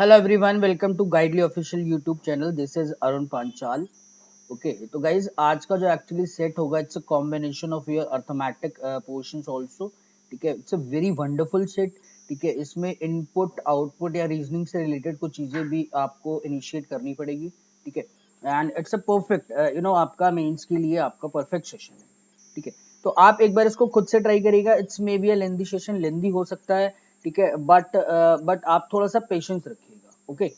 Hello everyone, welcome to Guidely official YouTube channel. This is Arun Panchal. Okay, तो guys आज का जो एक्चुअली सेट होगा, it's a combination of your arithmetic portions also. ठीक है, it's a very wonderful set. ठीक है, इसमें इनपुट आउटपुट या रीजनिंग से रिलेटेड कुछ चीजें भी आपको इनिशिएट करनी पड़ेगी। ठीक है, एंड इट्स अ परफेक्ट आपका मेंस के लिए आपका परफेक्ट सेशन है। ठीक है, तो आप एक बार इसको खुद से ट्राई करिएगा। It's may be a lengthy session, lengthy हो सकता है। ठीक है, बट आप थोड़ा सा पेशेंस रखिएगा। ओके,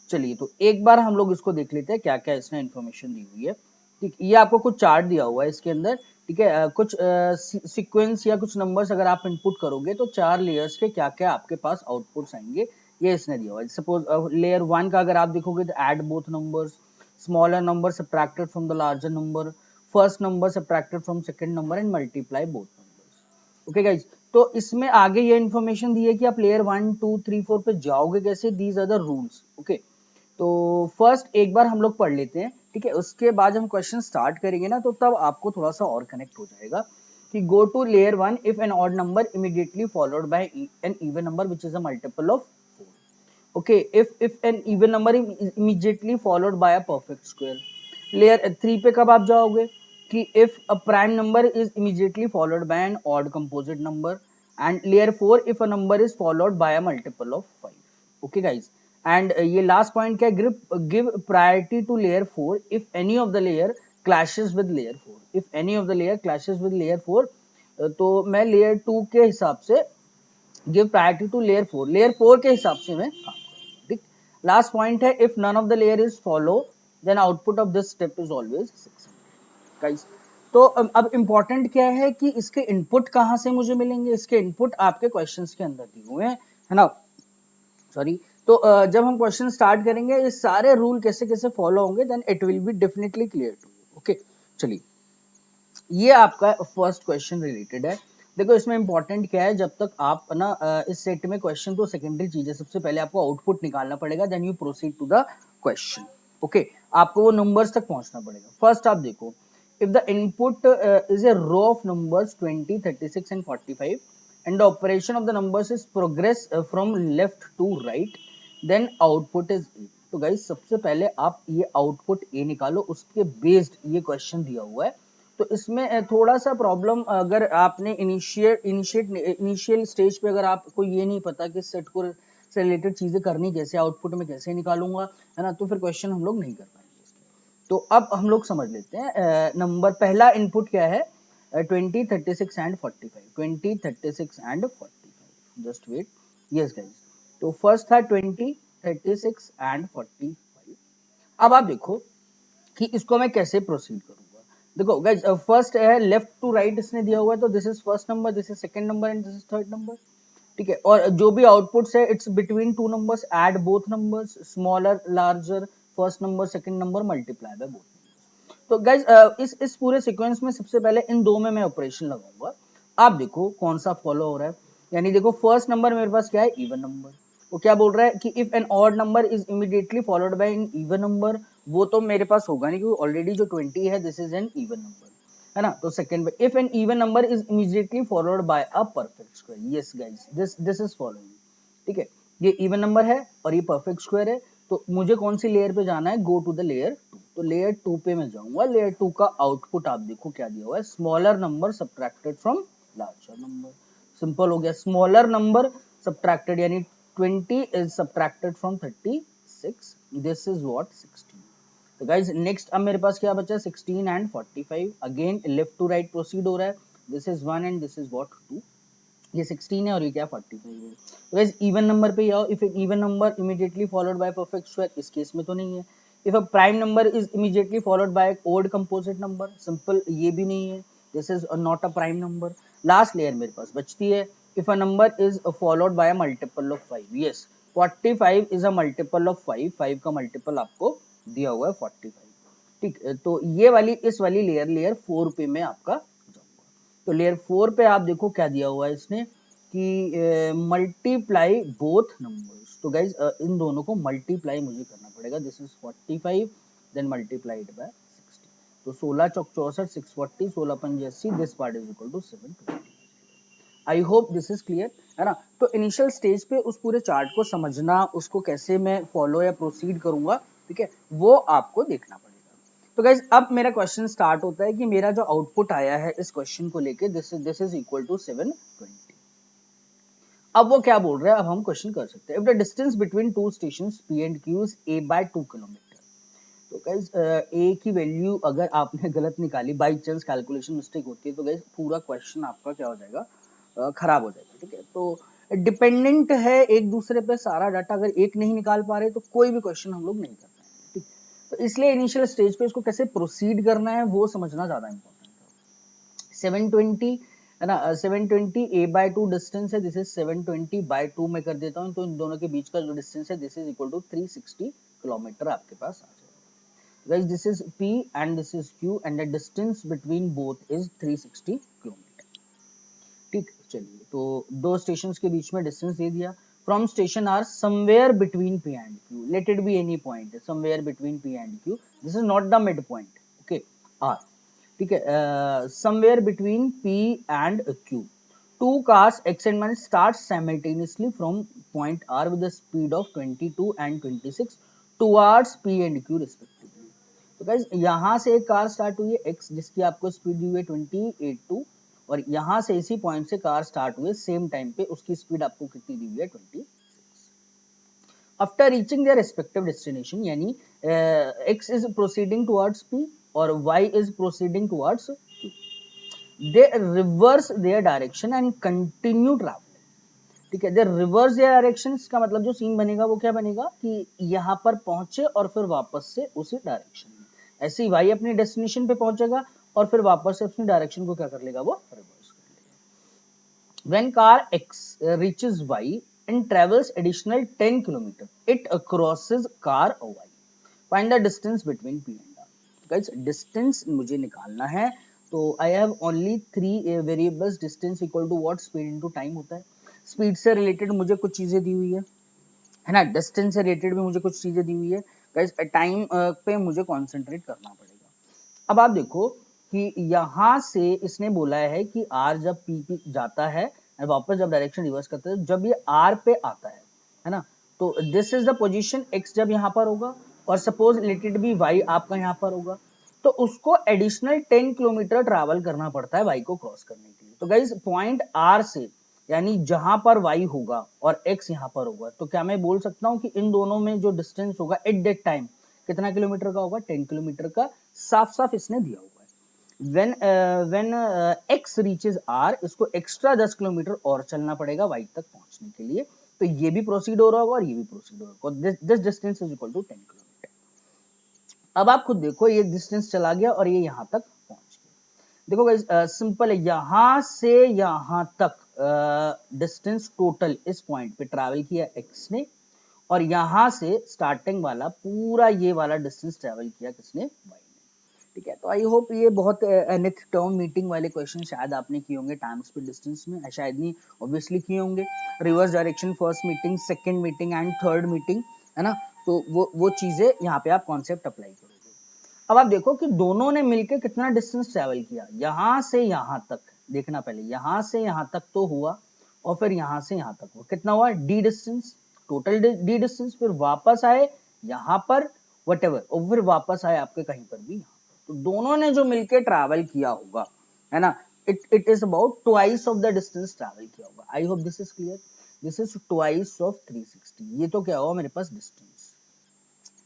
चलिए तो एक बार हम लोग इसको देख लेते हैं क्या क्या इसने इन्फॉर्मेशन दी हुई है। ठीक, ये आपको कुछ चार्ट दिया हुआ है इसके अंदर। ठीक है, कुछ सीक्वेंस या कुछ नंबर्स अगर आप इनपुट करोगे तो 4 लेयर्स के क्या क्या आपके पास आउटपुट्स आएंगे, ये इसने दिया हुआ है। सपोज लेयर 1 का अगर आप देखोगे तो add both numbers, smaller number subtracted from the larger number, first number subtracted from second number and multiply both numbers. Okay guys, तो इसमें आगे ये इन्फॉर्मेशन दी है कि आप लेयर 1 2 3 4 पे जाओगे कैसे, these are the rules. Okay, तो फर्स्ट एक बार हम लोग पढ़ लेते हैं। ठीक है, उसके बाद हम क्वेश्चन स्टार्ट करेंगे ना, तो तब आपको थोड़ा सा और कनेक्ट हो जाएगा कि go to layer 1 if an odd number immediately followed by an even number which is a multiple of 4। okay, if an even number is immediately followed by a perfect square। layer 3 पे कब आप जाओगे कि if a prime number is immediately followed by an odd composite number, and layer 4 if a number is followed by a multiple of 5। okay guys, and ये last point क्या है, give priority to layer 4 if any of the layer clashes with layer 4। if any of the layer clashes with layer 4, तो मैं layer 2 के हिसाब से give priority to layer 4, layer 4 के हिसाब से मैं काम करूंगा। ठीक, लास्ट पॉइंट है if none of the layer is follow then output of this step is always 600 guys. तो अब इम्पोर्टेंट क्या है कि इसके इनपुट कहां से मुझे मिलेंगे। इसके इनपुट आपके क्वेश्चंस के अंदर दिए हुए हैं, है ना। सॉरी, तो जब हम क्वेश्चन स्टार्ट करेंगे ये सारे रूल कैसे कैसे फॉलो होंगे, then it will be definitely clear to you. Okay, चलिए ये आपका फर्स्ट क्वेश्चन रिलेटेड है। देखो इसमें इंपॉर्टेंट क्या है, जब तक आप ना इस सेट में क्वेश्चन तो सेकेंडरी चीज है, सबसे पहले आपको आउटपुट निकालना पड़ेगा, then you proceed to the question. Okay, आपको वो नंबर्स तक पहुंचना पड़ेगा। फर्स्ट आप देखो, if the input is a row of numbers 20 36 and 45 and the operation of the numbers is progress from left to right, then output is A. तो guys सबसे पहले आप ये आउटपुट ए निकालो, उसके बेस्ड ये क्वेश्चन दिया हुआ है। तो इसमें थोड़ा सा प्रॉब्लम, अगर आपने इनिशियल स्टेज पे अगर आपको ये नहीं पता कि सेट को से रिलेटेड चीजें करनी कैसे, आउटपुट में कैसे निकालूंगा, है ना, तो फिर क्वेश्चन हम लोग नहीं कर पाएंगे इसके। तो अब हम लोग समझ लेते हैं। नंबर पहला इनपुट क्या है, 20 36 and 45। 20 36 and 45, just wait. Yes guys, तो फर्स्ट था 20 36 एंड 45। अब आप देखो कि इसको मैं कैसे प्रोसीड करूंगा। देखो गाइस, फर्स्ट है लेफ्ट टू राइट इसने दिया हुआ है, तो this is first number, this is second number and this is third number. ठीक है, और जो भी आउटपुट्स है it's between two numbers, add both numbers, smaller larger, first number second number multiply by both. तो गाइज इस पूरे sequence में सबसे पहले इन दो में मैं ऑपरेशन लगाऊंगा। आप देखो कौन सा फॉलो हो रहा है। यानी देखो फर्स्ट नंबर मेरे पास क्या है, इवन नंबर। वो क्या बोल रहा है कि if an odd number is immediately followed by an even number, वो तो मेरे पास होगा नहीं क्योंकि ऑलरेडी जो 20 है this is an even number, है ना। तो सेकंड पे if an even number is immediately followed by a perfect square. Yes guys, this is following. ठीक है, ये इवन नंबर है और ये परफेक्ट स्क्वायर है। तो मुझे कौन सी लेयर पे जाना है, गो टू द लेयर 2। तो लेयर 2 पे मैं जाऊंगा। लेयर 2 का आउटपुट आप देखो क्या दिया हुआ है, smaller number subtracted from larger number. Simple हो गया, स्मॉलर नंबर सब्ट्रैक्टेड, यानी 20 is subtracted from 36, this is what 16। तो गाइज नेक्स्ट अब मेरे पास क्या बचा, 16 and 45। Again left to right proceed हो रहा है, this is 1 and this is what 2। ये 16 है और ये क्या 45 है। तो गाइस इवन नंबर पे आओ, if even number immediately followed by perfect square, इस केस में तो नहीं है। If a prime number is immediately followed by odd composite number, simple, ये भी नहीं है, this is not a prime number. Last layer मेरे पास बचती है, if a number is followed by a multiple of 5। Yes, 45 is a multiple of 5, 5 का multiple आपको दिया हुआ है 45। ठीक, तो ये वाली इस वाली लेयर 4 पे मैं आपका जाऊंगा। तो लेयर 4 पे आप देखो क्या दिया हुआ है इसने कि मल्टीप्लाई बोथ नंबर्स। तो गाइज इन दोनों को मल्टीप्लाई मुझे करना पड़ेगा, this is 45 then multiplied by 60। तो 16 चौक 64, 640, 16 पंजे 80, this part is equal to 720। I hope this is clear, है ना। तो इनिशियल स्टेज पे उस पूरे चार्ट को समझना, उसको कैसे मैं फॉलो या प्रोसीड करूंगा, ठीक है, वो आपको देखना पड़ेगा। तो गाइज अब मेरा क्वेश्चन स्टार्ट होता है कि मेरा जो आउटपुट आया है इस क्वेश्चन को लेके, दिस इज इक्वल टू 720। अब वो क्या बोल रहा है, अब हम क्वेश्चन कर सकते हैं। If the distance between two stations P and Q is a by 2 kilometre, तो गाइज ए की वैल्यू अगर आपने गलत निकाली, बाई चांस कैलकुलेशन मिस्टेक होती है, तो गाइज पूरा क्वेश्चन आपका क्या हो जाएगा, खराब हो जाएगा, ठीक है। तो डिपेंडेंट है एक दूसरे पे सारा डाटा, अगर एक नहीं निकाल पा रहे तो कोई भी क्वेश्चन हम लोग नहीं कर पाएंगे, ठीक। तो इसलिए इनिशियल स्टेज पे इसको कैसे प्रोसीड करना है वो समझना ज्यादा इंपॉर्टेंट है। 720 है ना, 720 a by 2 डिस्टेंस है, दिस इज 720 by 2 में कर देता हूँ, तो इन दोनों के बीच का जो डिस्टेंस है this is equal to 360 kilometre आपके पास आ जाएगा। Guys this is p and this is q and the distance between both is 360 kilometre, ठीक। चलिए, तो दो स्टेशंस के बीच में डिस्टेंस दे दिया। From station R somewhere between p and q, let it be any point, somewhere between p and q, this is not the mid point, okay, r, ठीक है, somewhere between p and q, two cars x and y start simultaneously from point r with a speed of 22 and 26 towards p and q respectively। तो guys यहाँ से एक car start हुई है x, जिसकी आपको स्पीड दी हुई है 28 और यहाँ से इसी पॉइंट से कार स्टार्ट हुई सेम टाइम पे, उसकी स्पीड आपको कितनी दी हुई है 26। After reaching their respective destination, यानी x is proceeding towards p और y is proceeding towards q, they reverse their direction and continue travelling, ठीक है। दे रिवर्स देयर डायरेक्शन का मतलब जो सीन बनेगा वो क्या बनेगा कि यहाँ पर पहुंचे और फिर वापस से उसी डायरेक्शन में, ऐसे ही y अपनी डेस्टिनेशन पे पहुंचेगा और फिर वापस से अपनी डायरेक्शन को क्या कर लेगा, वो रिवर्स कर लेगा। when car x reaches y and travels additional 10 kilometer, it crosses car y, find the distance between p and r। guys distance मुझे निकालना है, तो I have only three variables, distance equal to what, speed into time होता है। Speed से related मुझे कुछ चीजें दी हुई है ना, डिस्टेंस से रिलेटेड भी मुझे कुछ चीजें दी हुई है। गाइस टाइम पे मुझे कॉन्सेंट्रेट करना पड़ेगा। अब आप देखो कि यहाँ से इसने बोला है कि r जब p पे जाता है और वापस जब डायरेक्शन रिवर्स करता है, जब ये r पे आता है ना, तो this is the position x जब यहाँ पर होगा और suppose let it B y आपका यहाँ पर होगा, तो उसको एडिशनल 10 किलोमीटर ट्रैवल करना पड़ता है y को क्रॉस करने के लिए। तो गाइस पॉइंट r से, यानी जहां पर y होगा और x यहाँ पर होगा, तो क्या मैं बोल सकता हूँ कि इन दोनों में जो डिस्टेंस होगा एट दैट टाइम कितना किलोमीटर का होगा, 10 किलोमीटर का, साफ साफ इसने दिया हुआ है। when x reaches r, इसको एक्स्ट्रा 10 किलोमीटर और चलना पड़ेगा y तक पहुंचने के लिए, तो ये भी प्रोसीड हो रहा होगा और ये भी प्रोसीड हो रहा होगा, this distance is equal to 10 kilometre. अब आप खुद देखो, ये डिस्टेंस चला गया और ये यहाँ तक पहुंच गया। देखो गाइस सिंपल है, यहां से यहां तक डिस्टेंस टोटल इस पॉइंट पे ट्रैवल किया x ने, और यहां से स्टार्टिंग वाला पूरा ये वाला डिस्टेंस ट्रैवल किया किसने, y ने, ठीक है। तो आई होप ये बहुत नेट टर्म मीटिंग वाले क्वेश्चन शायद आपने किए होंगे टाइम स्पीड डिस्टेंस में, शायद नहीं, ऑब्वियसली किए होंगे। Reverse direction first meeting, second meeting and third meeting, है ना, तो वो चीजें यहाँ पे आप कॉन्सेप्ट अप्लाई करोगे। अब आप देखो कि दोनों ने मिलकर कितना डिस्टेंस ट्रेवल किया, यहां से यहां तक, देखना पहले यहां से यहां तक तो हुआ और फिर यहां से यहां तक हुआ, कितना हुआ d distance, total d distance, फिर वापस आए यहां पर वट एवर, और फिर वापस आए आपके कहीं पर भी यहाँ पर, तो दोनों ने जो मिलकर ट्रैवल किया होगा, है ना, it is about twice of the distance travel किया होगा। आई hope this is clear, this is twice of 360, ये तो क्या होगा मेरे पास डिस्टेंस,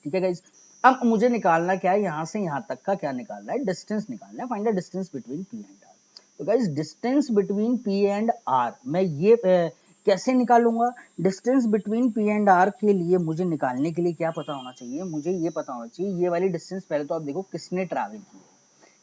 ठीक है गाइज। अब मुझे निकालना क्या है, यहां से यहां तक का क्या निकालना है, डिस्टेंस निकालना है, find the distance between p and r। तो guys distance between p and r मैं ये कैसे निकालूंगा, distance between p and r के लिए मुझे निकालने के लिए क्या पता होना चाहिए, मुझे ये पता होना चाहिए ये वाली डिस्टेंस, पहले तो आप देखो किसने ट्रैवल की है,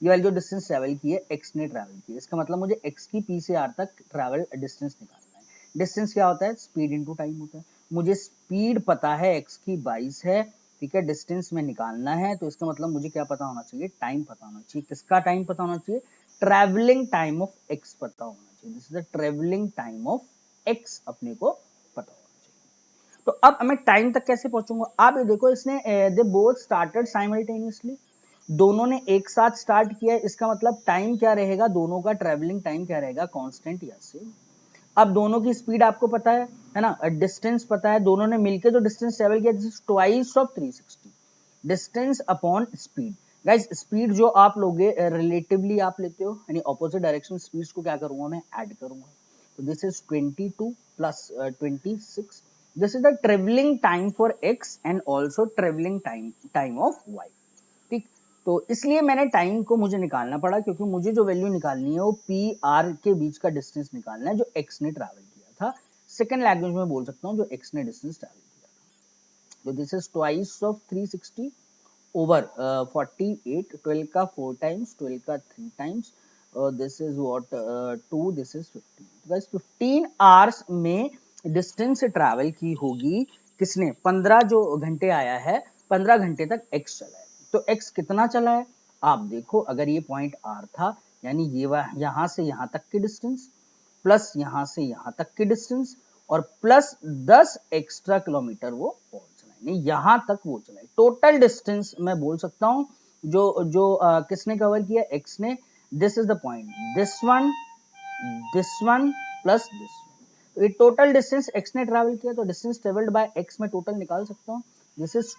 ये वाली जो डिस्टेंस ट्रैवल की है x ने ट्रैवल की है, इसका मतलब मुझे x की p से r तक ट्रैवल डिस्टेंस निकालना है। डिस्टेंस क्या होता है, स्पीड इनटू टाइम होता है, मुझे स्पीड पता है x की 22 है, ठीक है, डिस्टेंस में निकालना है, तो इसका मतलब मुझे क्या पता होना चाहिए, टाइम पता होना चाहिए, किसका टाइम पता होना चाहिए, ट्रैवलिंग टाइम ऑफ x पता होना चाहिए, this is the travelling time of x अपने को पता होना चाहिए। तो अब मैं टाइम तक कैसे पहुंचूंगा, आप ये देखो इसने दे बोथ स्टार्टेड साइमल्टेनियसली, दोनों ने एक साथ स्टार्ट किया, इसका मतलब टाइम क्या रहेगा, दोनों का ट्रैवलिंग टाइम क्या रहेगा, कांस्टेंट या सेम। अब दोनों की स्पीड आपको पता है ना, डिस्टेंस पता है, दोनों ने मिलकर जो डिस्टेंस ट्रेवल किया this is twice of 360, distance upon speed. Guys speed जो आप लोगे रिलेटिवली आप लेते हो, यानी ऑपोजिट डायरेक्शन स्पीड्स को क्या करूंगा मैं ऐड करूंगा, तो this is 22 plus 26, this is the travelling time for x and also travelling time of y। ठीक, तो इसलिए मैंने टाइम को मुझे निकालना पड़ा, क्योंकि मुझे जो वैल्यू निकालनी है वो पी आर के बीच का डिस्टेंस निकालना है जो एक्स ने ट्रैवल किया था, सेकेंड लैंग्वेज में बोल सकता हूँ जो एक्स ने डिस्टेंस ट्रैवल किया था। तो this is twice of 360 over 48, 12 का 4 टाइम्स, 12 का 3 times, this is what 2, this is 15। तो गाइस 15 आवर्स में डिस्टेंस ट्रैवल की होगी किसने, 15 जो घंटे आया है 15 घंटे तक एक्स चला है। तो एक्स कितना चला है आप देखो, अगर ये पॉइंट आर था यानी ये यहां से यहां तक की डिस्टेंस प्लस यहां से यहां तक की डिस्टेंस और प्लस 10 एक्स्ट्रा किलोमीटर वो पहुंच रहा है, नहीं यहां तक वो चला है। टोटल डिस्टेंस मैं बोल सकता हूं जो जो किसने कवर किया, एक्स ने। This is the point, this one plus this, तो ये टोटल डिस्टेंस एक्स ने ट्रैवल किया, तो डिस्टेंस ट्रेवल्ड बाय एक्स में टोटल निकाल सकता हूँ। दिस इज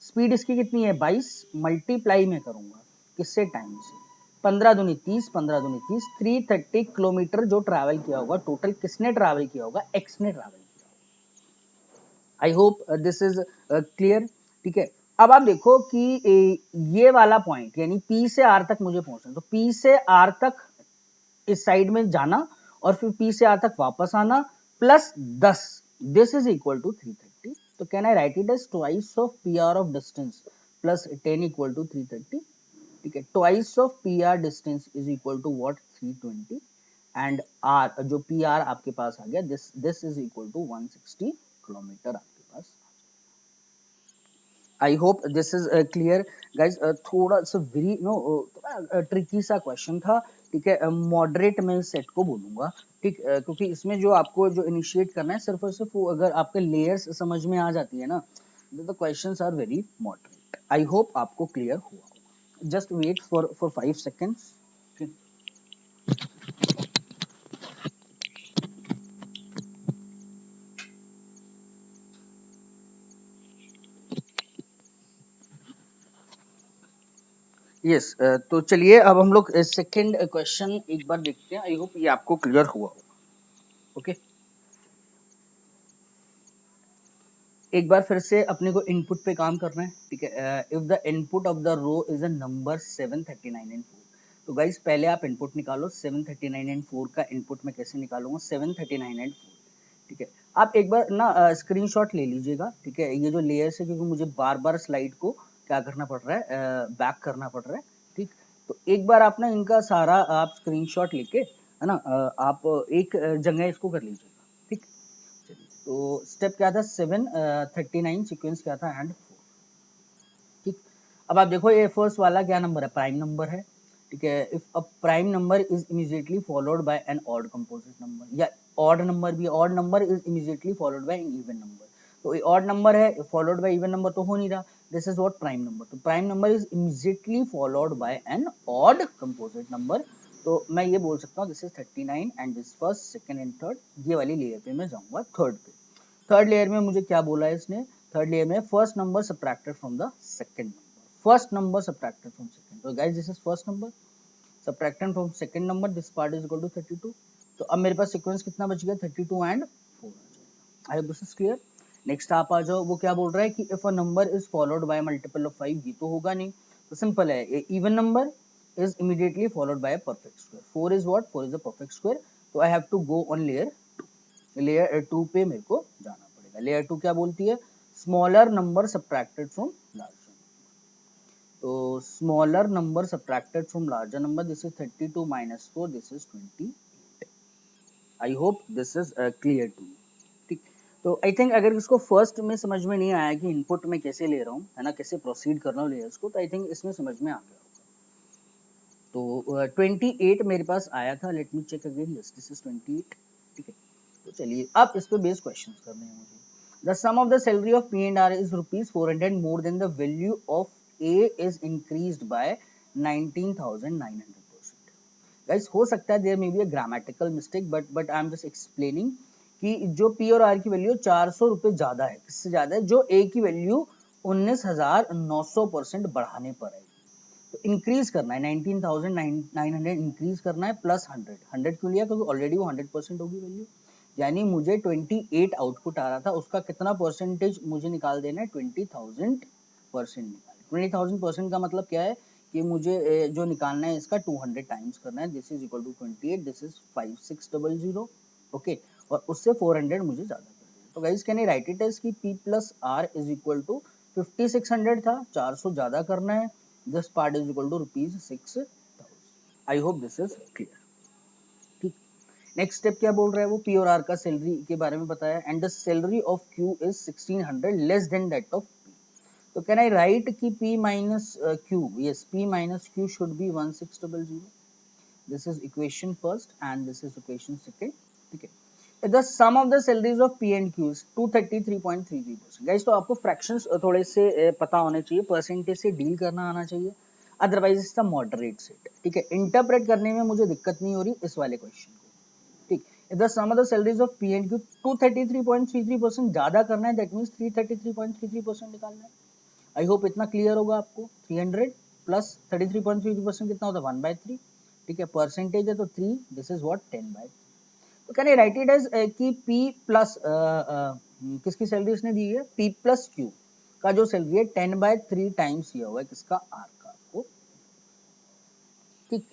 स्पीड इसकी कितनी है 22, मल्टीप्लाई में करूंगा किससे, टाइम से, 15 दूनी 30, 15 दूनी 30, 330 किलोमीटर जो ट्रैवल किया होगा टोटल किसने ट्रैवल किया होगा, एक्स ने ट्रैवल किया होगा। आई होप दिस इज क्लियर। ठीक है, अब आप देखो कि ये वाला पॉइंट यानी पी से आर तक मुझे पहुंचना, तो पी से आर तक इस साइड में जाना और फिर पी से आर तक वापस आना plus 10, this is equal to 330। तो can I write it as twice of P R of distance plus 10 equal to 330। ठीक है, twice of P R distance is equal to what 320 and R जो P R आपके पास आ गया this is equal to 160 kilometre आपके पास। I hope this is clear guys. थोड़ा सा वेरी नो ट्रिकी सा क्वेश्चन था, ठीक है, मॉडरेट में सेट को बोलूंगा, ठीक, क्योंकि इसमें जो आपको जो इनिशिएट करना है सिर्फ और सिर्फ अगर आपके लेयर्स समझ में आ जाती है ना, तो questions are very moderate. I hope आपको क्लियर हुआ, just wait for 5 seconds। Yes, तो चलिए अब हम लोग सेकंड क्वेश्चन एक बार देखते हैं, आई होप ये आपको क्लियर हुआ होगा। ओके, एक बार फिर से अपने को इनपुट पे काम करना है, ठीक है। If the input of the row is a number 739 and 4, तो गाइस पहले आप इनपुट निकालो, 739 एंड 4 का इनपुट मैं कैसे निकालूंगा, 739 एंड 4, ठीक है। आप एक बार ना स्क्रीनशॉट ले लीजिएगा, ठीक है, ये जो लेयर्स है क्योंकि मुझे बार बार स्लाइड को क्या करना पड़ रहा है, बैक करना पड़ रहा है, ठीक। तो एक बार आप ना इनका सारा आप स्क्रीनशॉट लेके है ना, आप एक जगह इसको कर लीजिएगा, ठीक। तो स्टेप क्या था, 739 सीक्वेंस क्या था एंड 4, ठीक। अब आप देखो ये फर्स्ट वाला क्या नंबर है, प्राइम नंबर है, ठीक है। If a prime number is immediately followed by an odd composite number, या ऑड नंबर भी, odd number is immediately followed by an even number, तो ये ऑड नंबर है फॉलोड बाय इवन नंबर तो हो नहीं रहा, this is what prime number. तो prime number is immediately followed by an odd composite number, तो मैं ये बोल सकता हूँ this is 39 and this first second and third, ये वाली लेयर पे मैं जाऊंगा थर्ड पे। थर्ड लेयर में मुझे क्या बोला है इसने, थर्ड लेयर में first number subtracted from the second number, first number subtracted from second, तो guys this is first number subtracted from second number, this part is equal to 32। तो अब मेरे पास सीक्वेंस कितना बच गया, 32 and 4। I hope this is clear. Next आप आ जाओ, वो क्या बोल रहा है कि if a number is followed bye multiple of 5, ये तो होगा नहीं, तो सिंपल है, even number is immediately followed by a perfect square, 4 is what, 4 is a perfect square, तो I have to go on layer, layer 2 पे मेरे को जाना पड़ेगा। लेयर 2 क्या बोलती है, smaller number subtracted from larger, तो smaller number subtracted from larger number, this is 32 minus 4, this is 20। I hope this is clear to you, ठीक। तो आई थिंक अगर इसको फर्स्ट में समझ में नहीं आया कि इनपुट में कैसे ले रहा हूँ, है ना, कैसे प्रोसीड कर रहा हूँ लेयर्स को, तो आई थिंक इसमें समझ में आ गया होगा। तो 28 मेरे पास आया था, let me check again, yes this is 28, ठीक है। तो चलिए अब इस पे बेस्ड क्वेश्चंस करने हैं मुझे। The sum of the salary of P and R is rupees 400 more than the value of A is increased by 19,900%. Guys हो सकता है there may be a grammatical mistake, but I am just explaining कि जो P और are की value 400 रुपए ज्यादा है, किससे ज्यादा है, जो ए की वैल्यू 19,900% बढ़ाने पर है। तो इंक्रीज करना है 19,900 इंक्रीज करना है प्लस 100 क्यों लिया, क्योंकि ऑलरेडी वो 100% होगी वैल्यू, यानी मुझे 28 आउटपुट आ रहा था, उसका कितना परसेंटेज मुझे निकाल देना है, 20,000% निकाल। 20,000% का मतलब क्या है कि मुझे जो निकालना है इसका 200 टाइम्स करना है, this is equal to 28, this is 5600, okay, और उससे 400 मुझे ज्यादा कर दिया। तो guys can I write it as कि P plus R is equal to 5600 था, 400 ज्यादा करना है, this part is equal to ₹6,000। I hope this is clear. ठीक, नेक्स्ट स्टेप क्या बोल रहा है वो, पी और आर का सैलरी के बारे में बताया, and the salary of Q is 1600 less than that of P. तो कैन आई राइट कि P minus Q, yes P minus Q should be 1600, this is equation first and this is equation second. ठीक है, the sum of the salaries of P and Q is 233.33%। Guys तो आपको fractions थोड़े से पता होने चाहिए, परसेंटेज से डील करना आना चाहिए, अदरवाइज इसका मॉडरेट सेट। ठीक है, इंटरप्रेट करने में मुझे दिक्कत नहीं हो रही इस वाले क्वेश्चन को। ठीक, the sum of the salaries of P and Q 233.33% ज्यादा करना है, दैट मींस 333.33% निकालना है। आई होप इतना क्लियर होगा आपको। 300 प्लस 33.33% कितना होता है, 1/3। ठीक है, परसेंटेज है तो 3, दिस इज व्हाट 10/3। तो can I write it as कि P प्लस किसकी सैलरी इसने दी है, P प्लस Q का जो सैलरी है 10/3 टाइम्स दिया हुआ है किसका, R का आपको। ठीक,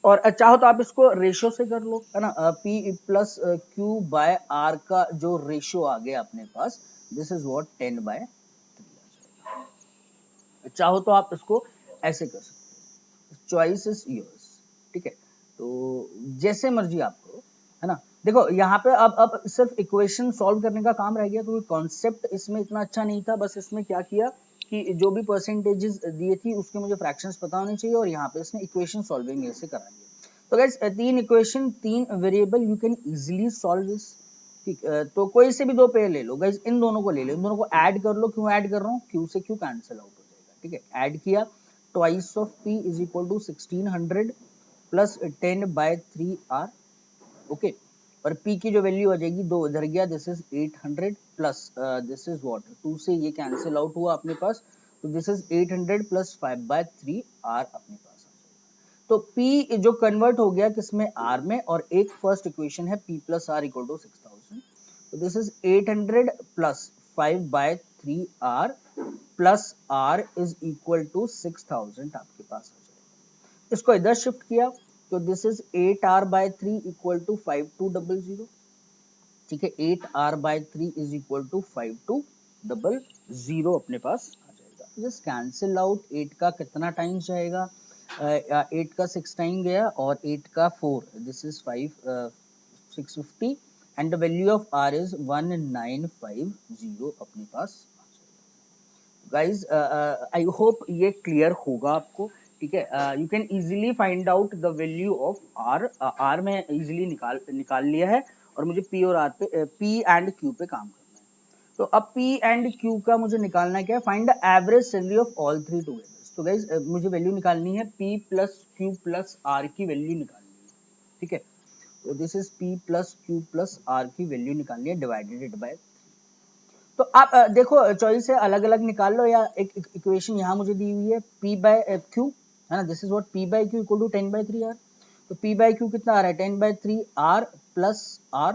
और चाहो तो आप इसको रेशियो से कर लो, है ना, P plus Q by R का जो रेशियो आ गया अपने पास, दिस इज व्हाट 10/3। चाहो तो आप इसको ऐसे कर सकते हो, चॉइस इज योर्स। ठीक है, तो जैसे मर्जी आप करो, है ना। देखो यहाँ पे अब सिर्फ इक्वेशन सॉल्व करने का काम रह गया, क्योंकि कॉन्सेप्ट इसमें इतना अच्छा नहीं था। बस इसमें क्या किया कि जो भी परसेंटेजेस दिए थी उसके मुझे फ्रैक्शंस पता होने चाहिए, और यहाँ पे इसने इक्वेशन सॉल्विंग ऐसे करा दिया। तो guys 3 equation 3 variable, you can easily solve this. ठीक, तो कोई से भी 2 पेयर ले लो गाइस, इन दोनों को ले लो, इन दोनों को ऐड कर लो। क्यों ऐड कर रहा हूँ, क्यू से क्यू कैंसिल आउट हो जाएगा। ठीक है, ऐड किया, twice of P is equal to 1600 plus 10/3 R, okay, और P की जो वैल्यू आ जाएगी 2 इधर गया, this is 800 plus this is what 2 से ये कैंसिल आउट हुआ अपने पास, तो दिस इज 800 प्लस 5/3 R अपने पास। तो P जो कन्वर्ट हो गया किसमें, R में, और एक फर्स्ट इक्वेशन है P plus R equal to 6000, तो this is 800 plus 5/3 R plus R is equal to 6000 आपके पास आ जाएगा। इसको इधर शिफ्ट किया तो this is 8R/3 equal to 5200। ठीक है, 8R/3 इज इक्वल टू 5200 अपने पास आ जाएगा। जस्ट कैंसिल आउट, 8 का कितना टाइम्स जाएगा, 8 का 6 टाइम गया, और 8 का 4, this is 650, and the value of R is 1950 अपने पास। गाइज आई होप ये क्लियर होगा आपको। ठीक है, you can easily find out the value of R. R में इजीली निकाल लिया है, और मुझे पी और आर पे पी एंड क्यू पे काम करना है। तो अब पी एंड क्यू का मुझे निकालना है क्या, find the average salary of all three together. तो गाइज मुझे वैल्यू निकालनी है, P plus Q plus R की वैल्यू निकालनी है। ठीक है, तो this is P plus Q plus R की वैल्यू निकालनी है, डिवाइडेड इट बाय। तो आप देखो चॉइस है, अलग अलग निकाल लो, या एक इक्वेशन यहाँ मुझे दी हुई है P बाय क्यू, है ना, this is what P by Q equal to 10/3 R। तो P बाय क्यू कितना आ रहा है, 10/3 R plus R,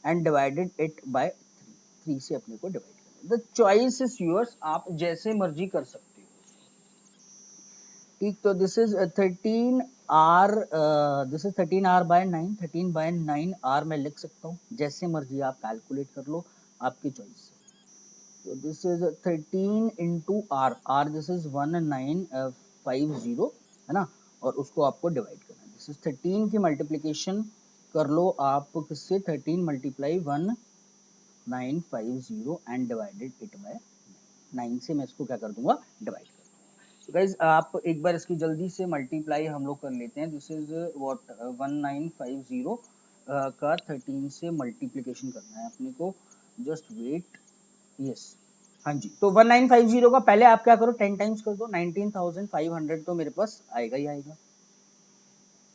and divided it by 3 से अपने को डिवाइड करना है। द चॉइस इज योर्स, आप जैसे मर्जी कर सकते हो। ठीक, तो this is 13R, this is 13R/9, 13/9 R मैं लिख सकता हूँ, जैसे मर्जी आप कैलकुलेट कर लो, आपकी choice. So this is 13 into R, R this is 1950, है ना, और उसको आपको डिवाइड करना है। दिस इज 13 की मल्टीप्लीकेशन कर लो आप किससे, 13 multiply 1950 and divided it bye 9 से मैं इसको क्या कर दूंगा, डिवाइड कर दूंगा। तो गाइज आप एक बार इसकी जल्दी से मल्टीप्लाई हम लोग कर लेते हैं। दिस इज व्हाट 1950 का 13 से मल्टीप्लीकेशन करना है अपने को, जस्ट वेट, यस, हाँ जी। तो 1950 का पहले आप क्या करो, 10 टाइम्स कर दो, 19,500 तो मेरे पास आएगा ही आएगा,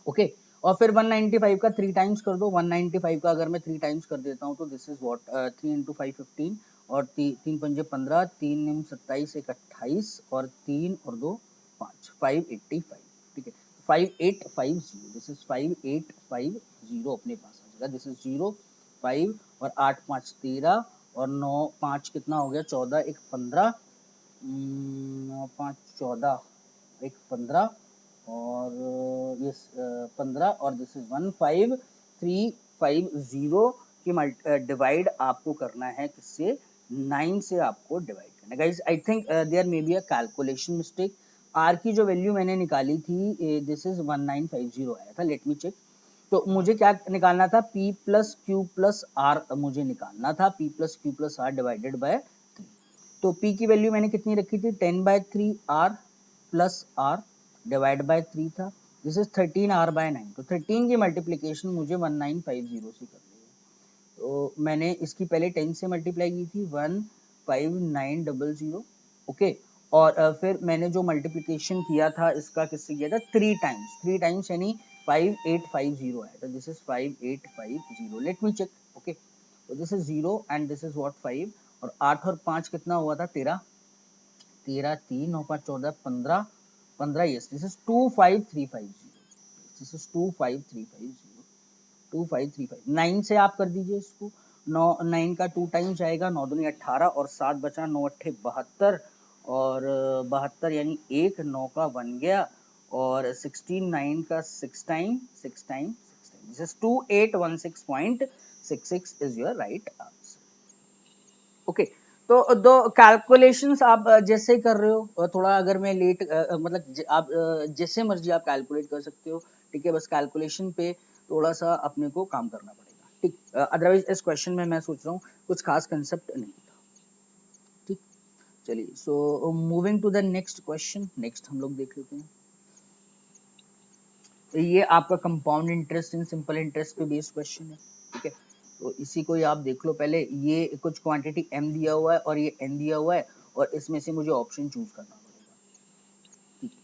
ओके। और फिर 195 का 3 टाइम्स कर दो। 195 का अगर मैं 3 टाइम्स कर देता हूँ तो दिस इज व्हाट 3 इंटू 5 15 और 3 पंजे 15, 3 निम 27, 1 28 और 3 और 2 5, 585। ठीक है, 5850, दिस इज 5850 अपने पास आ जाएगा। दिस इज 0 5 और 8 5 13 और 9 5 कितना हो गया 14, 1 15, 9 5 14, 1 15 और ये 15 और दिस इज 15350 की डिवाइड आपको करना है किससे, 9 से आपको डिवाइड करना है। Guys I think there may be a calculation mistake. R की जो वैल्यू मैंने निकाली थी दिस इज 1950 आया था, लेट मी चेक। तो मुझे क्या निकालना था, P plus Q plus R मुझे निकालना था, P plus Q plus R divided by 3। तो P की वैल्यू मैंने कितनी रखी थी, 10/3 R plus R divide by 3 था। This is 13 R by 9। तो 13 की मल्टीप्लीकेशन मुझे 1950 से करनी है। तो मैंने इसकी पहले 10 से मल्टीप्लाई की थी 15900। ओके, और फिर मैंने जो मल्टीप्लिकेशन किया था इसका किससे किया था, 3 टाइम्स। 3 टाइम्स यानी 5850 आया। तो this is 5850, let me check. Okay, तो this is 0 and this is what 5 और 8 और 5 कितना हुआ था 13, 13 3 9 5 14 15 15, yes this is 25350, this is 25350, 2535। 9 से आप कर दीजिए इसको, 9 9 का 2 टाइम्स जाएगा, 9 दूनी 18 और 7 बचा, 9 अट्ठे 72 और 72 यानी 1 9 का 1 गया और 16 9 का 6 time 6 time 6 time, this is 2816.66 is your right answer. Okay, तो दो कैलकुलेशंस आप जैसे कर रहे हो, थोड़ा अगर मैं लेट मतलब आप जैसे मर्जी आप कैलकुलेट कर सकते हो। ठीक है, बस कैलकुलेशन पे थोड़ा सा अपने को काम करना पड़ेगा। ठीक, अदरवाइज इस क्वेश्चन में मैं सोच रहा हूँ कुछ खास कंसेप्ट नहीं था। ठीक, चलिए, so moving to the next question. Next हम लोग देख लेते हैं। तो ये आपका compound interest in simple interest पे बेस्ड क्वेश्चन है। ठीक है, तो इसी को ही आप देख लो। पहले ये कुछ क्वांटिटी m दिया हुआ है और ये n दिया हुआ है और इसमें से मुझे ऑप्शन चूज करना पड़ेगा। ठीक है,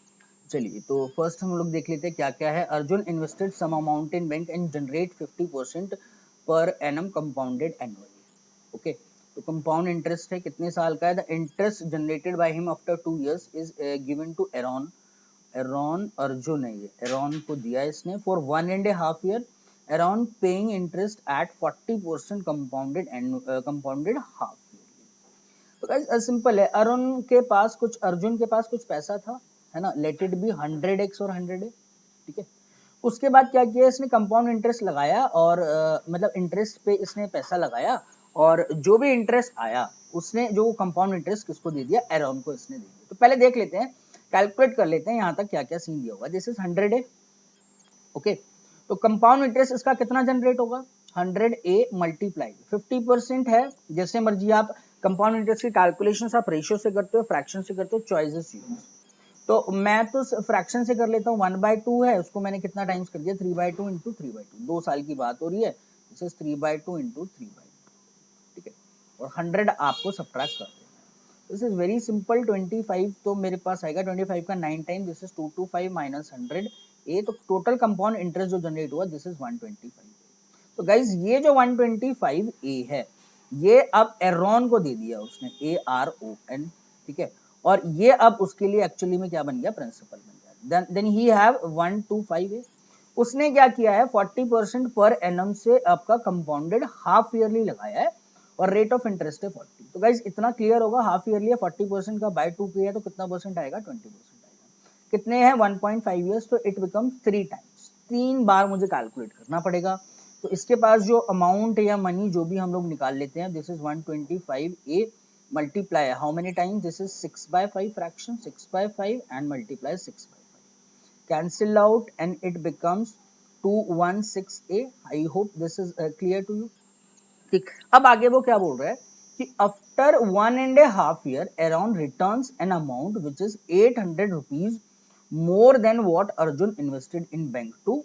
चलिए, तो फर्स्ट हम लोग देख लेते हैं क्या क्या है। Arjun invested some amount in bank and generate 50% per annum compounded annually. Okay, तो कंपाउंड इंटरेस्ट है, कितने साल का है। The interest generated by him after 2 years is given to Aaron, Aaron Arjun है, ये एरॉन को दिया इसने for 1.5 year, Aaron paying interest at 40% compounded half yearly. तो गाइस सिंपल है, अरुण के पास कुछ, अर्जुन के पास कुछ पैसा था, है ना, लेट इट बी 100x और 100 है। ठीक है, उसके बाद क्या किया इसने, कंपाउंड इंटरेस्ट लगाया और मतलब इंटरेस्ट पे इसने पैसा लगाया और जो भी इंटरेस्ट आया उसने, जो कंपाउंड इंटरेस्ट किसको दे दिया, एरॉन को इसने दे दिया। तो पहले देख लेते हैं, कैलकुलेट कर लेते हैं यहाँ तक क्या क्या सीन दिया होगा। दिस इज 100 है। ओके, तो कंपाउंड इंटरेस्ट इसका कितना जनरेट होगा, 100 मल्टीप्लाई 50% है। जैसे मर्जी आप कंपाउंड इंटरेस्ट की कैलकुलेशन आप रेशियो से करते हो, फ्रैक्शन से करते हो, चॉइसेस यूज। तो मैं तो फ्रैक्शन से कर लेता हूँ, 1/2 है उसको मैंने कितना टाइम्स कर दिया, 3/2 इंटू 3/2, 2 साल की बात हो रही है, दिस इज 3/2 इंटू 3/2। ठीक है, और 100 आपको सब्ट्रैक्ट कर देना है। This is very simple. 25 तो मेरे पास आएगा, 25 का 9 टाइम, दिस इज 225 माइनस 100 ए, तो टोटल कंपाउंड इंटरेस्ट जो जनरेट हुआ दिस इज 125। तो गाइज ये जो 125 ए है, ये अब एरॉन को दे दिया उसने, ARON। ठीक है, और ये अब उसके लिए एक्चुअली में क्या बन गया, प्रिंसिपल बन गया। देन ही हैव 125 ए, उसने क्या किया है, 40% पर एनम से आपका कंपाउंडेड हाफ ईयरली लगाया है और रेट ऑफ इंटरेस्ट है 40। तो गाइज इतना क्लियर होगा, हाफ ईयरली है, 40% का बाय 2 किया है तो कितना परसेंट आएगा, 20% आएगा। कितने हैं, 1.5 ईयर्स, तो इट बिकम्स 3 टाइम्स, 3 बार मुझे कैलकुलेट करना पड़ेगा। तो इसके पास जो अमाउंट या मनी जो भी हम लोग निकाल लेते हैं, this is 125 A multiply how many times, this is 6/5 fraction, 6/5 and multiply 6/5, cancel out and it becomes 216 A. I hope this is clear to you. ठीक, अब आगे वो क्या बोल रहा है कि after 1.5 year around returns an amount which is 800 rupees more than what Arjun invested in bank to,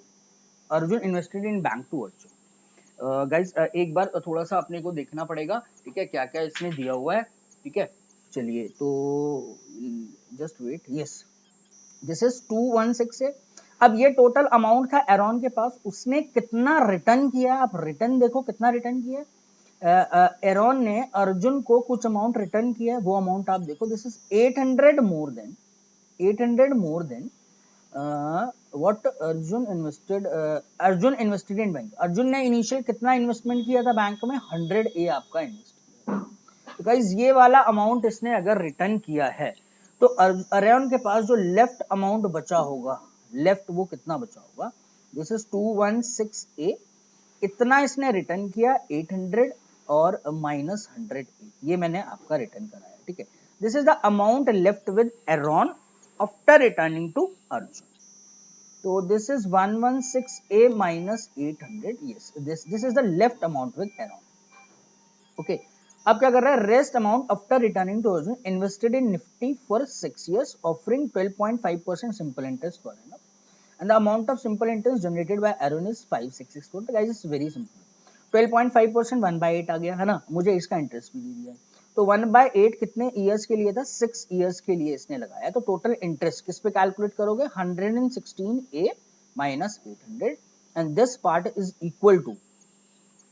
Arjun invested in bank to Arjun. Guys एक बार थोड़ा सा अपने को देखना पड़ेगा। ठीक है, क्या क्या इसने दिया हुआ है। ठीक है, चलिए, तो just wait, yes this is 216 है। अब ये टोटल अमाउंट था एरॉन के पास, उसने कितना रिटर्न किया, आप रिटर्न देखो कितना रिटर्न किया। एरॉन ने अर्जुन को कुछ अमाउंट रिटर्न किया, वो अमाउंट आप देखो, this is 800 more than 800 more than what Arjun invested in bank. Arjun ने इनिशियल कितना इन्वेस्टमेंट किया था बैंक में, 100 ए आपका इन्वेस्ट किया। तो गाइस ये वाला अमाउंट इसने अगर रिटर्न किया है तो एरॉन के पास जो लेफ्ट अमाउंट बचा होगा, लेफ्ट वो कितना बचा होगा, दिस इज 216 ए, इतना इसने रिटर्न किया 800 और माइनस 100, ये मैंने आपका रिटर्न कराया, ठीक है। This is the amount left with Aaron after returning to Arjun. तो this is 116 a minus 800, yes, this is the left amount with Aaron, okay. अब क्या कर रहा है, rest amount after returning to Arjun invested in Nifty for 6 years offering 12.5% simple interest per annum, and the amount of simple interest generated by Arun is 5664। तो guys it's very simple, 12.5% 1/8 आ गया है ना, मुझे इसका इंटरेस्ट भी दे दिया है, तो 1/8 कितने ईयर्स के लिए था, 6 ईयर्स के लिए इसने लगाया, तो टोटल इंटरेस्ट किस पे कैलकुलेट करोगे, 116 a minus 800, and this part is equal to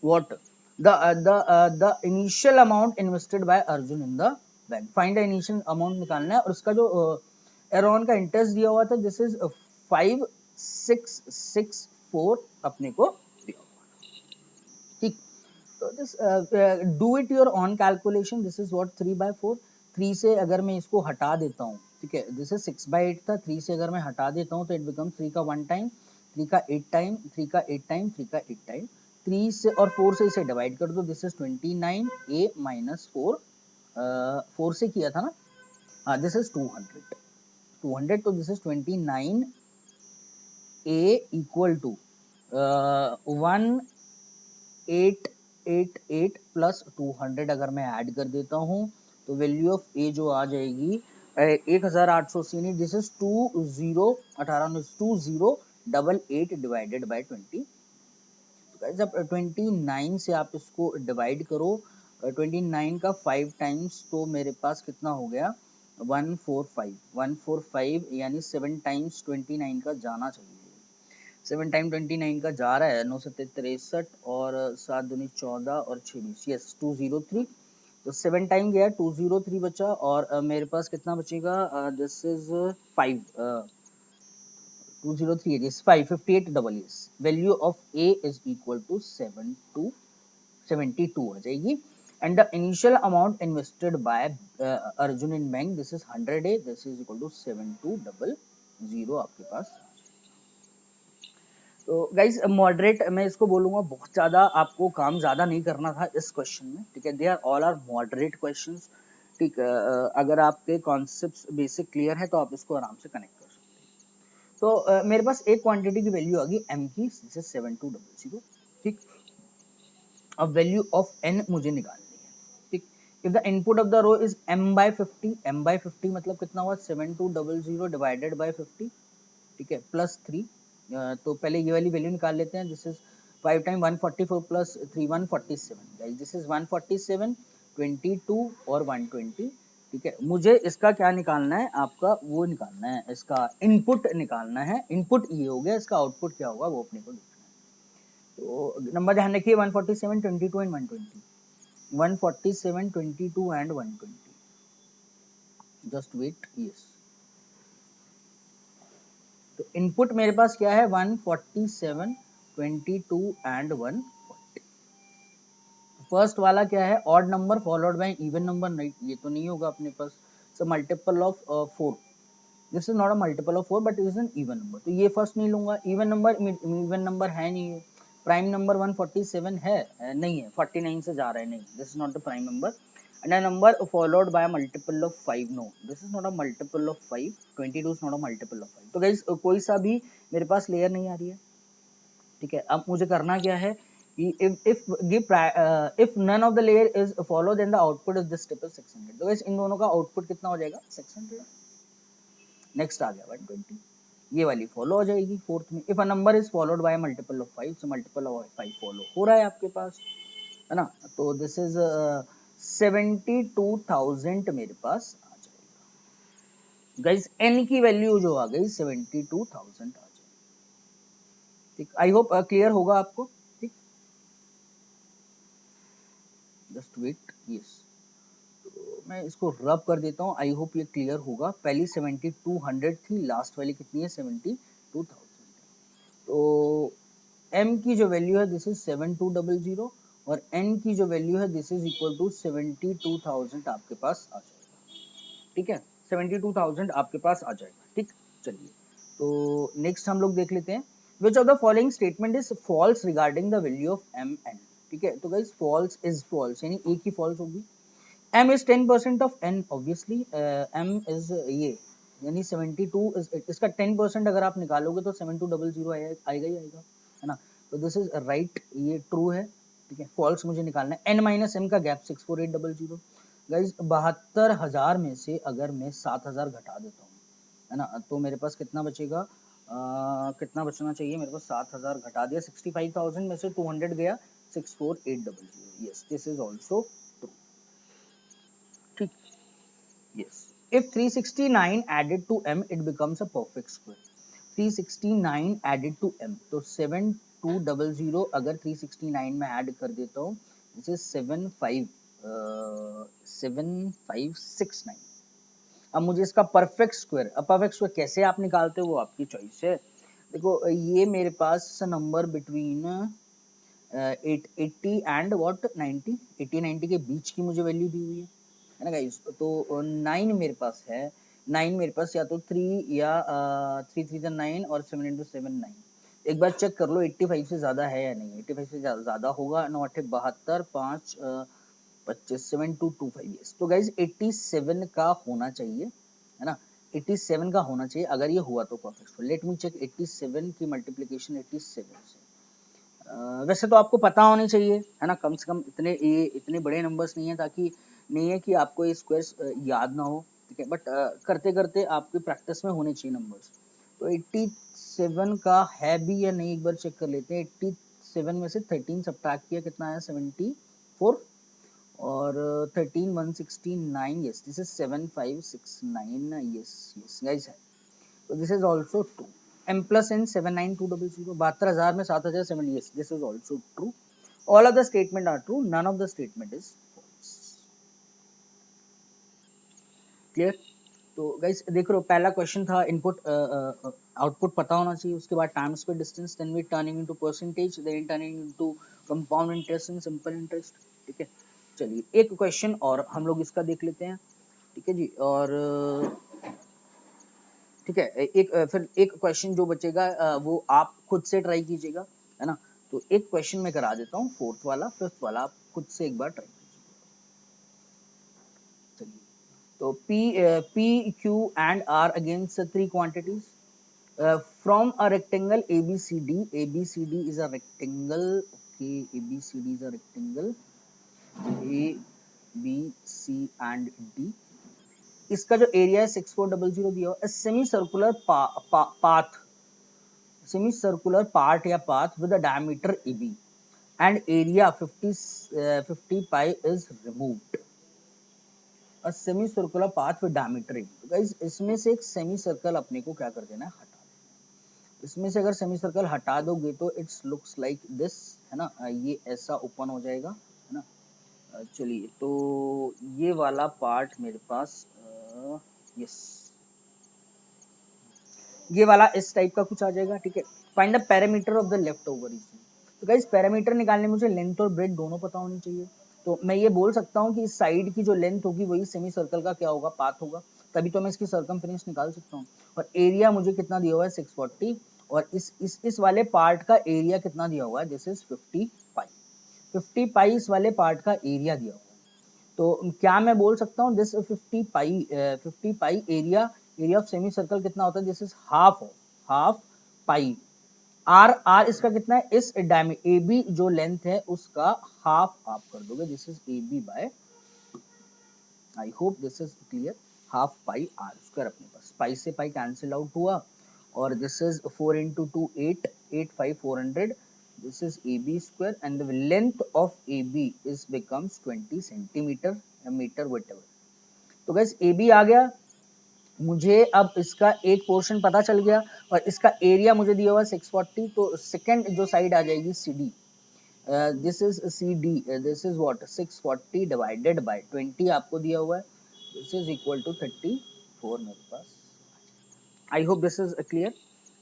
what, the initial amount invested by Arjun in the bank. Find the initial amount निकालना है, और उसका जो एरॉन का इंटरेस्ट दिया हुआ था, दिस इज 5664 अपने को दिया हुआ, ठीक। तो this do it your on calculation, this is what 3/4, 3 से अगर मैं इसको हटा देता हूँ, ठीक है, दिस इज 6/8 था, 3 से अगर मैं हटा देता हूँ तो इट बिकम 3 का 1 टाइम, 3 का 8 टाइम, 3 का 8 टाइम, 3 का 8 टाइम, 3 से और 4 से इसे डिवाइड कर दो, दिस इज 29 a माइनस 4, 4 से किया था ना, हाँ, दिस इज 200, तो this is 29 a equal to 1888 plus 200, अगर मैं ऐड कर देता हूँ तो वैल्यू ऑफ ए जो आ जाएगी 1880, दिस इज 2088 डिवाइडेड बाय 20। जब 29 से आप इसको डिवाइड करो, 29 का 5 टाइम्स, तो मेरे पास कितना हो गया, 145 यानी 7 टाइम्स 29 का जाना चाहिए, 7 टाइम 29 का जा रहा है 9 7 63 और 7 दूनी 14 और 6 20, यस 203, तो 7 टाइम गया 203 बचा, और मेरे पास कितना बचेगा, this is 5, 203 is 558 double is value of a is equal to 72 आ जाएगी, and the initial amount invested by Arjun in bank, this is 100 a, this is equal to 7200 आपके पास। तो गाइज मॉडरेट, मैं इसको बोलूंगा बहुत ज्यादा आपको काम ज्यादा नहीं करना था इस क्वेश्चन में, ठीक है, they are all are moderate questions, ठीक। अगर आपके कॉन्सेप्ट्स बेसिक क्लियर है तो आप इसको आराम से कनेक्ट कर सकते हैं। तो मेरे पास एक क्वांटिटी की वैल्यू आ गई m की, 7200, ठीक। अब वैल्यू ऑफ n मुझे निकालनी है, ठीक। If the input of the row is m/50 मतलब कितना हुआ, 7200 डिवाइडेड बाय 50, ठीक है, प्लस 3, तो पहले ये वाली वैल्यू निकाल लेते हैं, this is 5 time 144 plus 3 147, guys this is 147, 22 और 120, ठीक है। मुझे इसका क्या निकालना है, आपका वो निकालना है, इसका इनपुट निकालना है, इनपुट ये हो गया, इसका आउटपुट क्या होगा वो अपने को देखना है। तो नंबर ध्यान रखिए, 147, 22 and 120, 147, 22 and 120, just wait, yes. तो इनपुट मेरे पास क्या है, 147, 22 एंड 140। फर्स्ट वाला क्या है, odd number followed by even number, नहीं ये तो नहीं होगा अपने पास, so multiple of 4, this is not a multiple of 4 but is an even number, तो ये फर्स्ट नहीं लूंगा, इवन नंबर है नहीं है, प्राइम नंबर 147 है, नहीं है, 49 से जा रहा है, नहीं, this is not the prime number, and a number followed by a multiple of 5, no this is not a multiple of 5, 22 is not a multiple of 5, तो गाइस कोई सा भी मेरे पास लेयर नहीं आ रही है, ठीक है। अब मुझे करना क्या है, if none of the layer is follow then the output is this step is 600, तो गाइस इन दोनों का आउटपुट कितना हो जाएगा, 600। नेक्स्ट आ गया 120, ये वाली फॉलो हो जाएगी फोर्थ में, if a number is followed bye multiple of 5, so multiple of 5 follow हो रहा है आपके पास, है ना, तो दिस इज 72,000 मेरे पास आ जाएगा, गाइस n की वैल्यू जो आ गई 72,000 आ जाएगी, ठीक, आई होप क्लियर होगा आपको। ठीक, जस्ट वेट, यस, तो मैं इसको रब कर देता हूँ, आई होप ये क्लियर होगा। पहली 7200 थी, लास्ट वाली कितनी है 72,000। तो m की जो वैल्यू है दिस इज 7200 और n की जो वैल्यू है दिस इज इक्वल टू 72,000 आपके पास आ जाएगा। ठीक है, 72,000 आपके पास आ जाएगा। ठीक, चलिए, तो नेक्स्ट हम लोग देख लेते हैं, which of the following statement is false regarding the value of M N. ठीक है, तो गाइस फॉल्स इज फॉल्स, यानी एक ही फॉल्स होगी। m is 10% of n, obviously m is ये, यानी 72 is इसका 10% अगर आप निकालोगे तो 7200 आएगा ही आएगा, है ना। तो दिस इज राइट, ये ट्रू है। ठीक है, फॉल्स मुझे निकालना है। n माइनस m का गैप 64800। गाइज 72,000 में से अगर मैं 7,000 घटा देता हूँ, है ना, तो मेरे पास कितना बचेगा, कितना बचना चाहिए मेरे पास, 7,000 घटा दिया, 65,000 में से 200 गया, 64800। Yes, this is also true. ठीक, yes, if 369 added to m it becomes a perfect square। 369 added to m, तो 7200 अगर 369 में ऐड कर देता हूँ, जैसे 7569। अब मुझे इसका परफेक्ट स्क्वायर, अब परफेक्ट स्क्वायर कैसे आप निकालते हो वो आपकी चॉइस है। देखो ये मेरे पास नंबर बिटवीन 80 एंड व्हाट 90, 80 90 के बीच की मुझे वैल्यू दी हुई है ना गाइस। तो 9 मेरे पास है, 9 मेरे पास या तो 3 या 3 3 9 और 7 into 7 9। एक बार चेक कर लो 85 से ज्यादा है या नहीं, 85 से ज्यादा होगा, 9 8 72 5 25 7225। तो गाइस 87 का होना चाहिए, है ना, 87 का होना चाहिए। अगर ये हुआ तो परफेक्ट। लेट मी चेक 87 की मल्टीप्लिकेशन 87 से। वैसे तो आपको पता होनी चाहिए, है ना, कम से कम इतने, ये इतने बड़े नंबर्स नहीं है, ताकि नहीं है कि आपको ये स्क्वायर्स याद ना हो। ठीक है, बट करते करते आपकी प्रैक्टिस में होने चाहिए नंबर्स। तो 87 का है भी या नहीं एक बार चेक कर लेते हैं। 87 में से 13 सब्ट्रैक्ट किया, कितना आया 74, और 13 169, yes this is 7569, yes yes guys है। So this is also true. M plus N 79200, 72,000 में 7,000 7, yes this is also true. All of the statement are true, none of the statement is false. Clear? तो guys देख रहे हो, पहला question था input output पता होना चाहिए, उसके बाद time square distance, then we turning into percentage, then turning into compound interest and simple interest. ठीक है, चलिए एक क्वेश्चन और हम लोग इसका देख लेते हैं। ठीक है जी, और ठीक है, एक फिर एक क्वेश्चन जो बचेगा वो आप खुद से ट्राई कीजिएगा, है ना। तो एक क्वेश्चन मैं करा देता हूँ, फोर्थ वाला फिफ्थ वाला आप खुद से एक बार ट्राई कीजिए। चलिए, तो P Q and R against three quantities from a rectangle ABCD। ABCD is a rectangle, okay, ABCD is a rectangle, A B C and D। इसका जो एरिया है 6400 दिया हुआ, semi circular path, semicircular part या path with a diameter AB and area 50 pi is removed। A semicircular path with diameter AB। तो guys इसमें से एक सेमी सर्कल अपने को क्या कर देना है, हटा देना। इसमें से अगर सेमी सर्कल हटा दोगे तो इट्स लुक्स लाइक दिस, है ना, ये ऐसा ओपन हो जाएगा, है ना। चलिए, तो ये वाला पार्ट मेरे पास यस, ये वाला इस टाइप का कुछ आ जाएगा। ठीक है, find the parameter of the left over region. तो गाइस पैरामीटर निकालने में मुझे लेंथ और ब्रेड दोनों पता होनी चाहिए। तो मैं ये बोल सकता हूँ कि इस साइड की जो लेंथ होगी वही सेमी सर्कल का क्या होगा, पाथ होगा, तभी तो मैं इसकी सर्कमफ्रेंस निकाल सकता हूँ। और एरिया मुझे कितना दिया हुआ है 640, और इस वाले पार्ट का एरिया कितना दिया हुआ है, दिस इज 50 पाई। 50 पाई इस वाले पार्ट का एरिया दिया हुआ है। तो क्या मैं बोल सकता हूँ this 50 pi area, area of semi circle कितना होता है, this is half pi. R R इसका कितना है, इस डायमीटर ए बी जो लेंथ है उसका हाफ आप कर दोगे, this is A B by, I hope this is clear, half pi R square. अपने पास पाई से पाई कैंसिल आउट हुआ, और this is 4 into 2 8 8 5 400, this is AB square and the length of AB is becomes 20 centimeter, meter whatever। तो guys AB आ गया, मुझे अब इसका एक पोर्शन पता चल गया और इसका एरिया मुझे दिया हुआ 640, तो सेकंड जो साइड आ जाएगी C D, this is C D, this is what 640 divided by 20 आपको दिया हुआ है, दिस इज इक्वल टू 34 मेरे पास। I hope this is clear.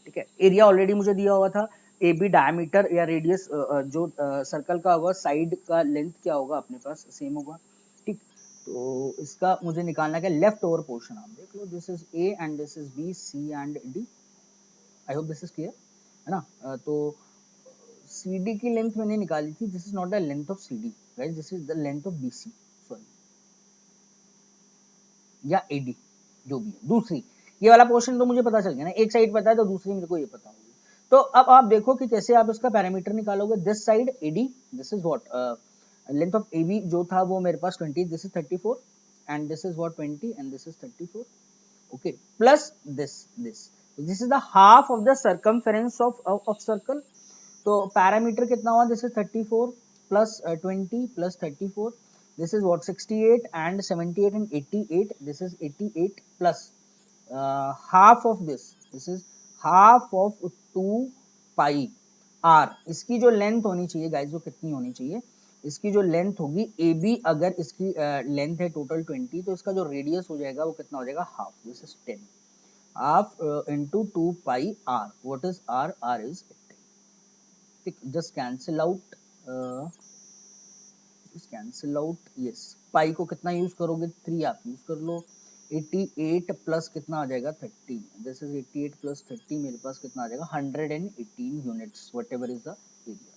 ठीक है, एरिया ऑलरेडी मुझे दिया हुआ था, ए बी डायमीटर या रेडियस जो सर्कल का होगा, साइड का लेंथ क्या होगा अपने पास सेम होगा। ठीक, तो इसका मुझे निकालना है लेफ्ट ओवर पोर्शन, आप देख लो, this is A and this is B, C and D. I hope this is clear, है ना। तो सी डी की लेंथ मैंने निकाली थी, this is not the length of C D guys, this is the length of B C, sorry, या A D, जो भी है। दूसरी, ये वाला पोर्शन तो मुझे पता चल गया ना, एक साइड पता है तो दूसरी मेरे को ये पता होगी। तो अब आप देखो कि कैसे आप इसका पैरामीटर निकालोगे। This side A D, this is what length of A B जो था वो मेरे पास 20, this is 34 and this is what 20 and this is 34, okay, plus this this is the half of the circumference of circle. तो parameter कितना हुआ, this is 34 plus 20 plus 34, this is what 68 and 78 and 88, this is 88 plus half of this is half of 2 pi r। इसकी जो length होनी चाहिए guys, वो कितनी होनी चाहिए, इसकी जो लेंथ होगी ए बी, अगर इसकी लेंथ है टोटल 20, तो इसका जो रेडियस हो जाएगा वो कितना हो जाएगा, half, this is 10, half into 2 pi r, what is r, r is 10। just cancel out, cancel out, yes, pi को कितना यूज करोगे, 3 आप यूज कर लो, 88 प्लस कितना आ जाएगा 30, दिस इज 88 प्लस 30, मेरे पास कितना आ जाएगा 118 units, what ever is the area.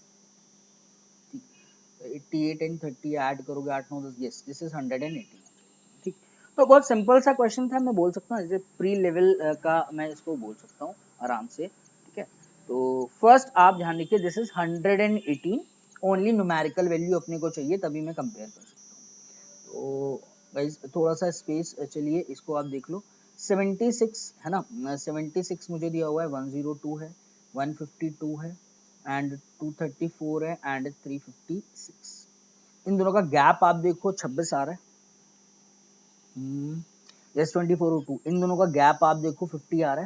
88 and 30 add करोगे, 8 9 10, यस, दिस इज 118। ठीक, तो बहुत सिंपल सा क्वेश्चन था, मैं बोल सकता हूँ जैसे प्री लेवल का मैं इसको बोल सकता हूँ आराम से। ठीक है, तो फर्स्ट आप ध्यान रखिए, this is 118, only numerical value अपने को चाहिए, तभी मैं कंपेयर कर सकता हूँ। तो गाइस थोड़ा सा स्पेस चलिए, इसको आप देख लो, 76 है ना, 76 मुझे दिया हुआ है, 102 है, 152 है एंड 234 है एंड 356। इन दोनों का गैप आप देखो 26 आ रहा है, यस 24 और 2, इन दोनों का गैप आप देखो 50 आ रहा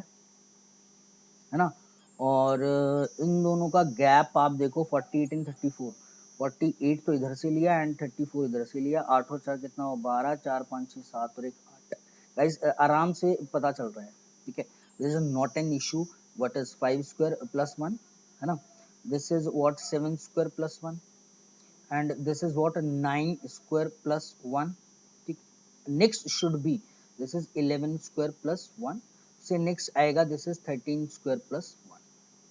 है ना। और इन दोनों का गैप आप देखो 48 एंड 34, 48 तो इधर से लिया एंड 34 इधर से लिया, 8 और 4 कितना हो, 12, 4 5 6 7 और 1 8। गाइस आराम से पता चल रहा है। ठीक है, this is not an issue, what is 5 square plus 1, है ना, this is what 7 square plus 1 and this is what 9 square plus 1। ठीक, next should be this is 11 square plus 1, से next आएगा this is 13 square plus 1।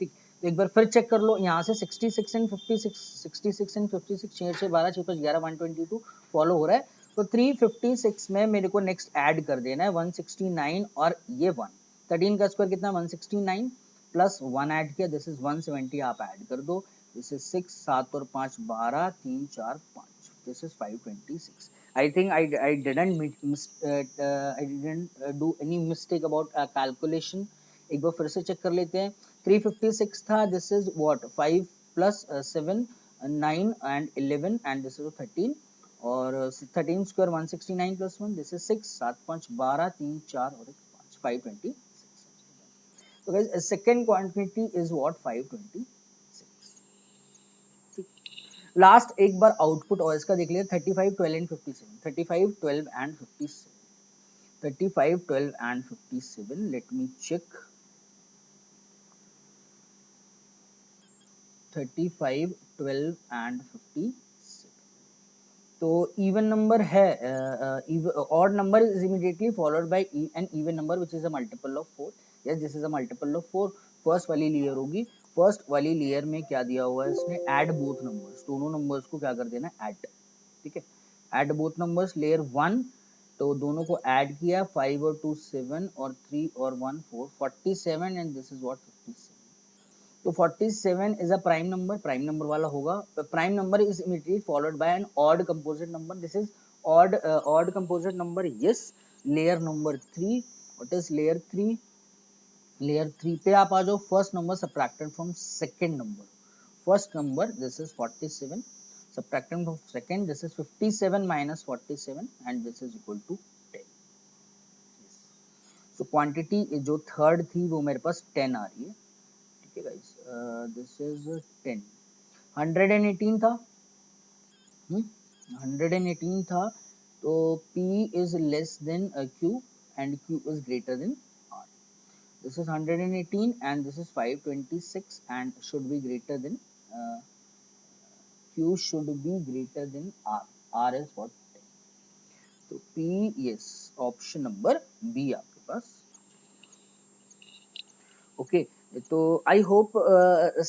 ठीक, तो एक बार फिर check कर लो, यहाँ से 66 and 56, 66 and 56, 6 6 12 6 5 11, 122 फॉलो हो रहा है। तो 356 में मेरे को नेक्स्ट ऐड कर देना है 169 और ये 1, 13 का स्क्वायर कितना 169 प्लस 1 ऐड किया, दिस इज 170, आप ऐड कर दो, दिस इज 6 7 और 5 12, 3 4 5, this is 526। I think I didn't do any mistake about calculation। एक बार फिर से चेक कर लेते हैं, 356 था, this is what 5 plus 7 9 and 11 and this is 13, और 13 स्क्वायर 169 प्लस 1, दिस इज 6 7 5 12, 3 4 और 5, 526। तो guys second quantity is what 526। Last एक बार आउटपुट और इसका देख लिया, 35 12 and 57, 35 12 and 57, 35 12 and 57, let me check, 35 12 and 57, तो इवन नंबर है, odd number is immediately followed by an even number which is a multiple of 4। Yes, this is a multiple of 4, first वाली layer होगी, first वाली layer में क्या दिया हुआ है इसने, ऐड बोथ नंबर्स, दोनों नंबर्स को क्या कर देना है, ऐड। ठीक है, ऐड बोथ नंबर्स, लेयर 1, तो दोनों को ऐड किया, 5 और 2 7 और 3 और 1 4, 47 एंड दिस इज व्हाट 57। तो 47 is a prime number वाला होगा, prime number is immediately followed by an odd composite number, this is odd composite number, yes, layer number 3, what is layer 3, layer 3 पे आप आ जाओ, first number subtracted from second number, first number this is 47 subtracted from second, this is 57 minus 47 and this is equal to 10। तो quantity जो third थी वो मेरे पास 10 आ रही है, ठीक है गाइस, दिस इज 10। 118 था, 118 था, तो P is less than Q and Q is greater than R. This is 118 and this is 526 and should be greater than Q should be greater than R. R is what? तो P, yes, option number B आपके पास। Okay, तो I hope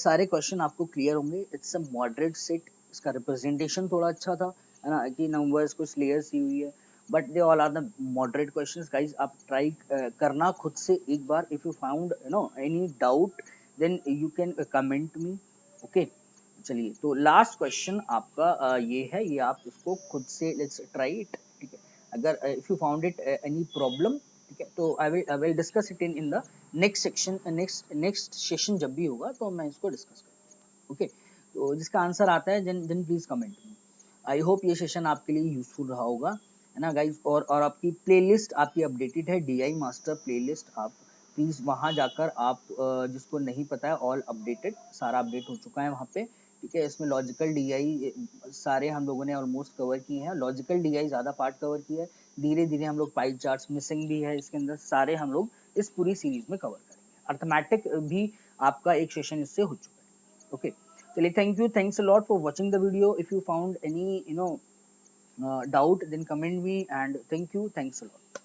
सारे question आपको clear होंगे। It's a moderate set, इसका representation थोड़ा अच्छा था, है ना, कि नंबर्स कुछ layers सी हुई है, but they all are the moderate questions guys. आप ट्राई करना खुद से एक बार। If you found any doubt then you can comment me. Okay, चलिए, तो लास्ट क्वेश्चन आपका ये है, ये आप इसको खुद से लेट्स ट्राई इट, ठीक है। अगर if you found it any problem, ठीक है, तो I will discuss it in the next section, next session जब भी होगा तो मैं इसको डिस्कस करूँगा। ओके, तो जिसका आंसर आता है then please comment me. I hope ये सेशन आपके लिए यूजफुल रहा होगा, है ना गाइज। और आपकी प्लेलिस्ट आपकी अपडेटेड है, DI मास्टर प्लेलिस्ट। आप प्लीज वहाँ जाकर आप जिसको नहीं पता है, ऑल अपडेटेड, सारा अपडेट हो चुका है वहाँ पे, ठीक है। इसमें लॉजिकल DI सारे हम लोगों ने ऑलमोस्ट कवर किए हैं, लॉजिकल DI ज़्यादा पार्ट कवर किया है। धीरे धीरे हम लोग पाई चार्ट्स मिसिंग भी है इसके अंदर, सारे हम लोग इस पूरी सीरीज में कवर करेंगे। अर्थमेटिक भी आपका एक सेशन इससे हो चुका है। ओके, चलिए, thank you, thanks a lot for watching the video. If you found any doubt, then comment me, and thank you, thanks a lot.